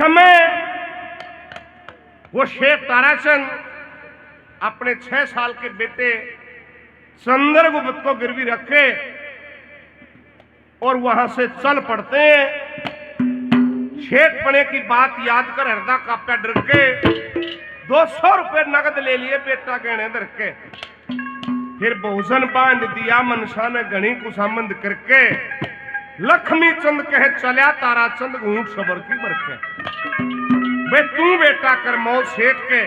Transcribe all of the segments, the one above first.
समय वो शेख ताराचंद अपने 6 साल के बेटे चंद्रगुप्त को गिरवी रखे और वहां से चल पड़ते हैं। शेख पड़े की बात याद कर हृदय कांपा डर के 200 रुपए नगद ले लिए बेटा गहने धर के। फिर भोजन बांध दिया मनसा ने घनी कुसामंद करके। लक्ष्मी चंद कहे चल्या ताराचंद ऊंट सबर की बरके। बे तू बेटा कर मौत सेठ के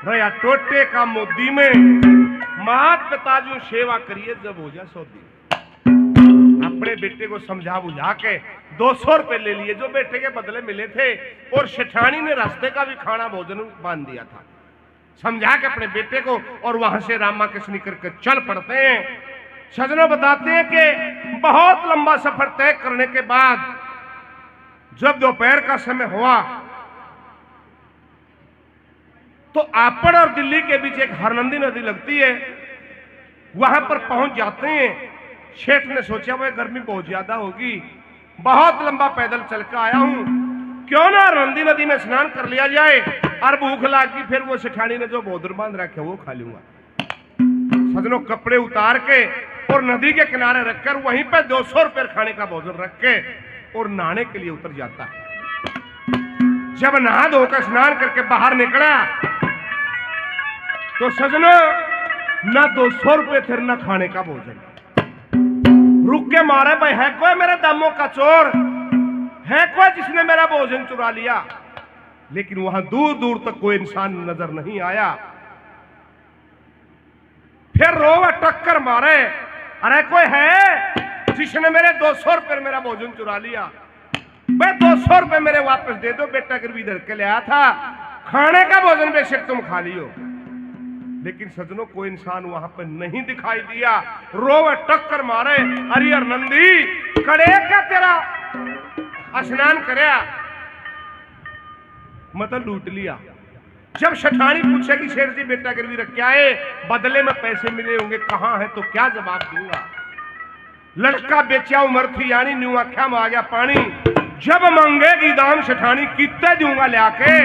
रया टोटे का मोदी में मात पिताजू सेवा करिए जब हो जा सौदी। अपने बेटे को समझा बुझा के 200 रुपए ले लिए जो बेटे के बदले मिले थे और शेठानी ने रास्ते का भी खाना भोजन बांध दिया था। समझा के अपने बेटे को और वहां से रामा कृष्ण करके चल पड़ते हैं। सजनों बताते हैं कि बहुत लंबा सफर तय करने के बाद जब दोपहर का समय हुआ तो आपड़ और दिल्ली के बीच एक हरनंदी नदी लगती है। वहां पर पहुंच जाते हैं। शेठ ने सोचा भाई गर्मी बहुत ज्यादा होगी, बहुत लंबा पैदल चल के आया हूं, क्यों ना हरनंदी नदी में स्नान कर लिया जाए और भूख लागी फिर वो सेठानी ने जो भोजन बांध रखे वो खा लूंगा। सजनों कपड़े उतार के और नदी के किनारे रखकर वहीं पे 200 रुपए खाने का भोजन रख के और नहाने के लिए उतर जाता है। जब नहा धोकर स्नान करके बाहर निकला तो सजनों ना 200 रुपए थे ना खाने का भोजन। रुक के मारे भाई है कोई मेरे दामों का चोर, है कोई जिसने मेरा भोजन चुरा लिया। लेकिन वहां दूर दूर तक कोई इंसान नजर नहीं आया। फिर रोवा टक्कर मारे, अरे कोई है जिसने मेरे 200 रुपए मेरा भोजन चुरा लिया। भाई 200 रुपए मेरे वापस दे दो, बेटा गिरवी धर के ले आया था, खाने का भोजन बेशक तुम खा लियो। लेकिन सजनों कोई इंसान वहां पर नहीं दिखाई दिया। रोवे टक्कर मारे, अरे नंदी कड़े क्या तेरा स्नान करया मतलब लूट लिया। जब शठानी पूछेगी शेर जी बेटा गिरवी रख के आए, बदले में पैसे मिले होंगे, कहां है, तो क्या जवाब दूंगा। लड़का बेचा उमर थी यानी न्यू आख्या में आ गया पानी। जब मांगेगी दाम शठानी कितने दूंगा ले आके,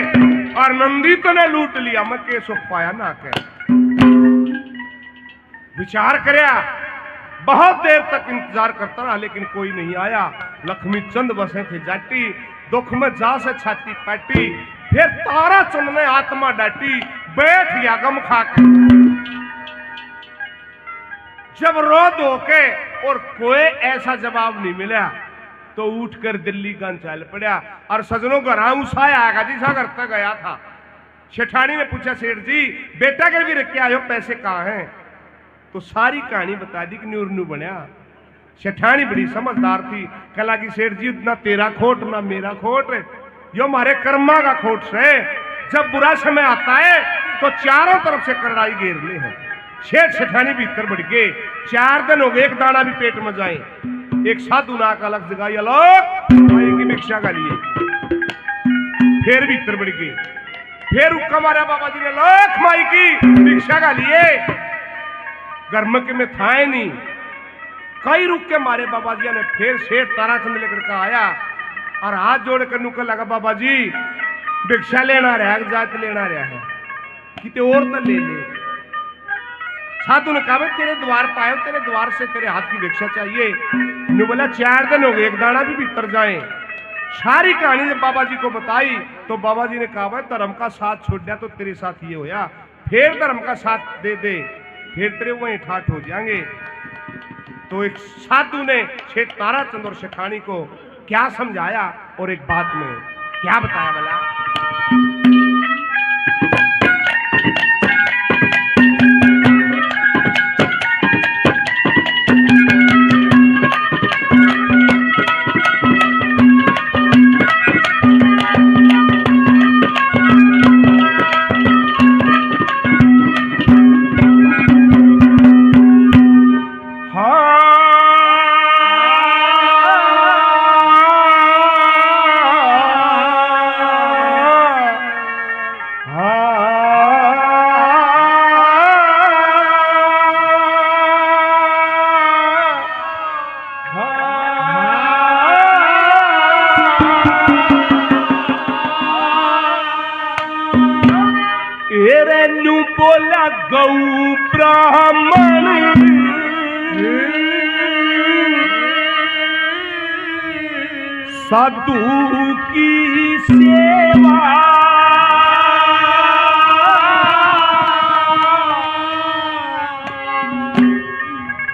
और नंदी तो ने लूट लिया, मैं के सुख पाया ना के। विचार करया, बहुत देर तक इंतजार करता रहा लेकिन कोई नहीं आया। लक्ष्मी चंद बसे थे जाटी, दुख में जा से छाती पाटी। फिर ताराचंद ने आत्मा डाटी, बैठ गया गम खा के। जब रो धो के और कोई ऐसा जवाब नहीं मिला तो उठकर दिल्ली का चल पड़ा। और सजनों का राम उसाया आगा जी सा करता गया था। शेठानी ने पूछा सेठ जी बेटा गिरवी रख के आयो, पैसे कहाँ हैं। तो सारी कहानी बता दी कि न्यूर न्यू बनया। शेठानी बड़ी समझदार थी, कला की सेठ जी ना तेरा खोट ना मेरा खोट, यो हमारे कर्मा का खोट से। जब बुरा समय आता है तो चारों तरफ से करड़ाई घेरने हैं। शेठ शेठानी भीतर बढ़ गए। 4 दिन हो गए, एक दाना भी पेट में जाए। एक साधु नाक अलग जगाई अलोक माई की भिक्षा का लिए। फिर भीतर बढ़ गए, फिर उक्का मारा बाबा जी ने, लोक माई की भिक्षा का लिए। गर्म के में था नहीं, कई रुक के मारे बाबा जी ने। फिर शेठ ताराचंद लेकर के आया और हाथ जोड़ कर नुकर लगा, बाबा जी भिक्षा लेना रहा, जात लेना रहा है, कितने और तो ले ले। साधु ने कहा तेरे द्वार पाए, तेरे द्वार से तेरे हाथ की भिक्षा चाहिए। ने बोला 4 दिन हो गए, एक दाना भी भीतर जाए। सारी कहानी जब बाबा जी को बताई तो बाबा जी ने कहा धर्म का साथ छोड़ दिया तो तेरे साथ ये होया, फिर धर्म का साथ दे दे फिर तेरे वहीं ठाठ हो जाएंगे। तो एक साधु ने शेठ ताराचंद और शेखानी को क्या समझाया और एक बात में क्या बताया बोला। न्यू बोला गौ ब्राह्मण साधु की सेवा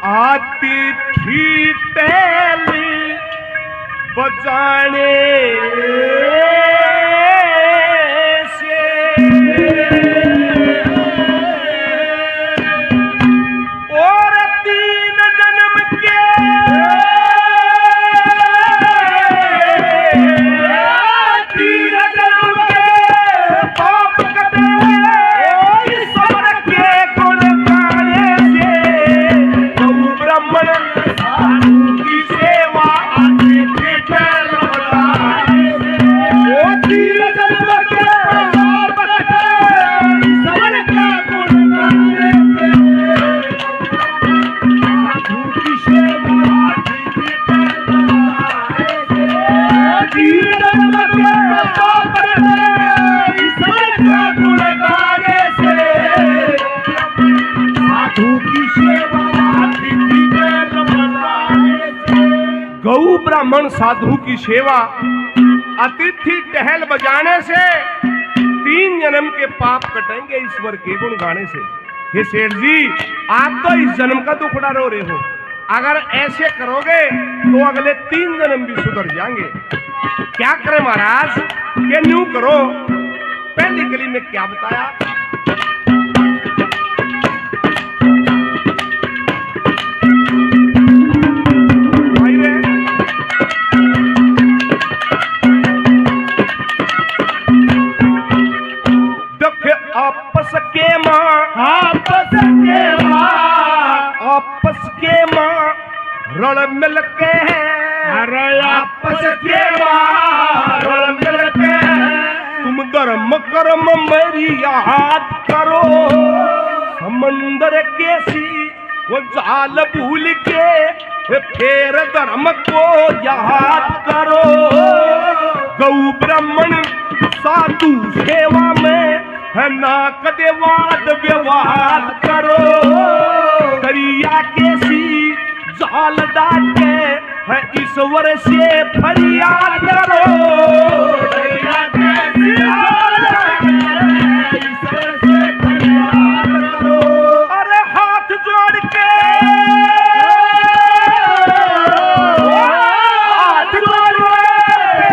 आती थी टैली बजाने से और 3 जन्म के पाप कटे ईश्वर के गुण गाने से गौ ब्राह्मण साधु की सेवा आती थी टैली बजाने से। ओ 3 जन्म के पाप कटे ईश्वर के गुण गाने से साधु की सेवा आती थी टैली गौ ब्राह्मण साधु की सेवा अतिथि टहल बजाने से 3 जन्म के पाप कटेंगे ईश्वर के गुण गाने से। हे सेठ जी, आप तो इस जन्म का दुखड़ा रो रहे हो, अगर ऐसे करोगे तो अगले 3 जन्म भी सुधर जाएंगे। क्या करें महाराज? ये न्यू करो। पहली कली में क्या बताया? आपस के माँ रल मिल के अरे आपस के माँ रल मिल के तुम धर्म कर्म मेरी याद करो। समंदर कैसी वो जाल भूल के फिर धर्म को याद करो। गौ ब्राह्मण साधु सेवा में है ना कदे वाद विवाद करो। दरिया कैसी जाल डाटे है ईश्वर से फरियाद करो। दरिया कैसी जाल डाटे ईश्वर से फरियाद करो। अरे हाथ जोड़ के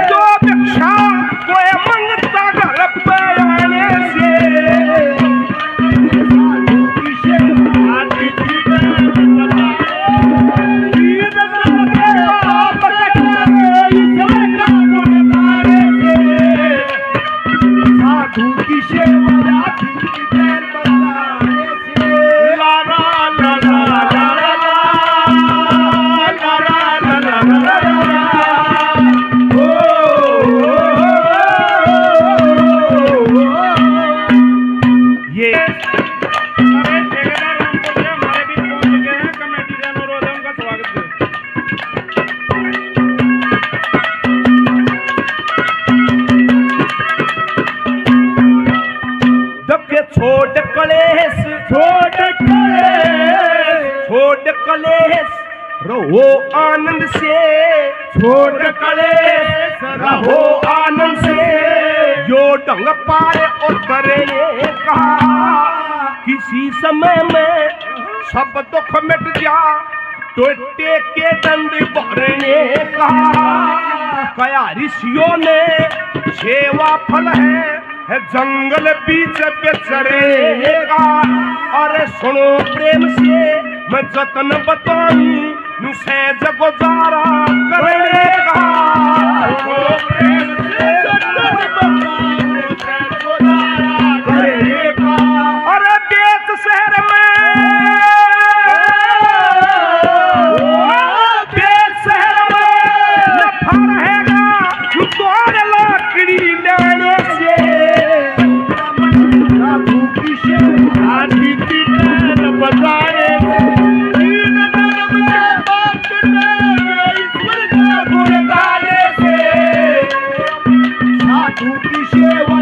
जो भिक्षा कोई मंगता घर पे आने से छोड़ कलेश रहो आनंद से। छोड़ कलेश रहो आनंद से। जो ढंग पाए और करे कहा किसी समय में सब दुख मिट जा। टोटे के दंड भरने कहा कया ऋषियों ने सेवा फल है जंगल बीच बेचरेगा। अरे सुनो प्रेम से मैं जतन बताऊं सहज गुजारा करने का। प्रेम से जतन बताऊं सहज गुजारा करने का। अरे बेच शहर में नफा रहेगा दौड़ लकड़ी लेने से। बजाए साधु की सेवा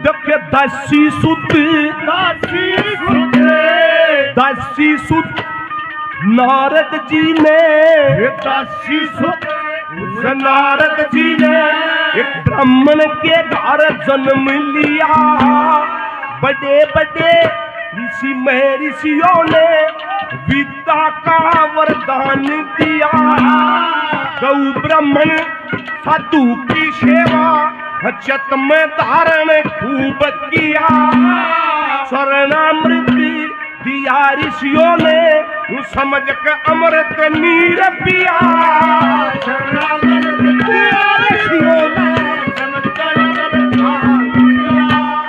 देखे दासी सुत नारद जी ने नारद जी ने एक ब्राह्मण के घर जन्म लिया। बड़े बड़े ऋषि महर्षियों ने विद्या का वरदान दिया। गौ ब्राह्मण साधु की सेवा चत में धारण खूब किया। शरणामृत दिया ऋषियों ने समझ के अमृत नीर पिया। शरणामृत दिया ऋषियों ने समझ के अमृत पिया।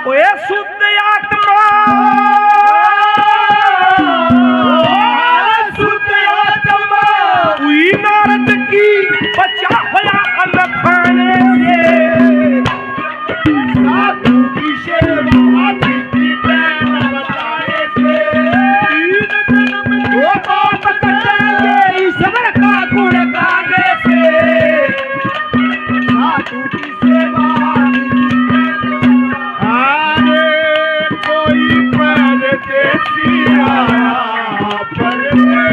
ओए शुद्ध आत्मा नारद की बचा होया अन्न खाने से। साधु की सेवा की प्रेम बताए से। वो बात करेंगे ईश्वर का गुण गाने से। साधु की सेवा आगे कोई परदेसी आया परदेश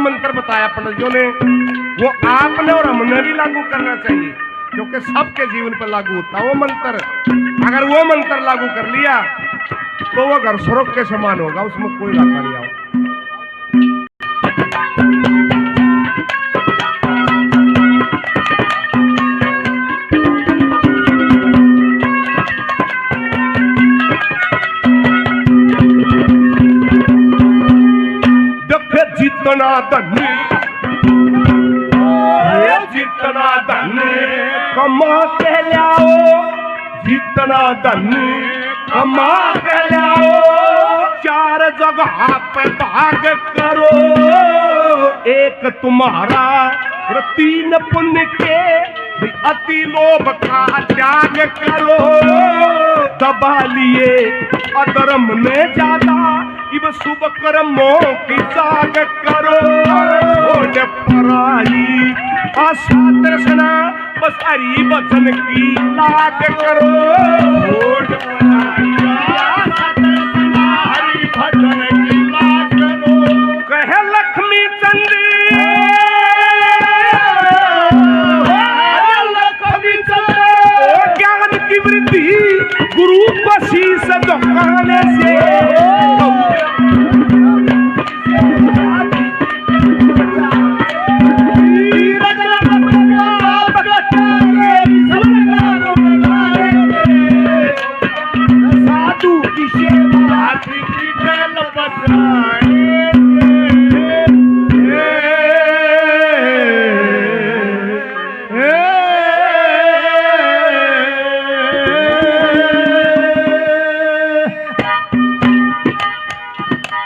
मंत्र बताया पंडितों ने, वो आपने और हमने भी लागू करना चाहिए, क्योंकि सबके जीवन पर लागू होता वो मंत्र। अगर वो मंत्र लागू कर लिया तो वो घर स्वर्ग के समान होगा, उसमें कोई घाटा नहीं आओ। जितना धन कमा के लाओ, जितना धन कमा के लाओ, चार जगह पे भाग करो। एक तुम्हारा और तीन पुण्य के अति लोभ का त्याग करो। दबा लिए अधर्म में ज्यादा इब शुभ कर्मों की जाग करो। पराई आशा दर्शना बस हरि वचन की लाग करो। हरि भजन की लाग करो। कहे लक्ष्मी चंदी ज्ञान की वृद्धि गुरु को शीश झुकाने से।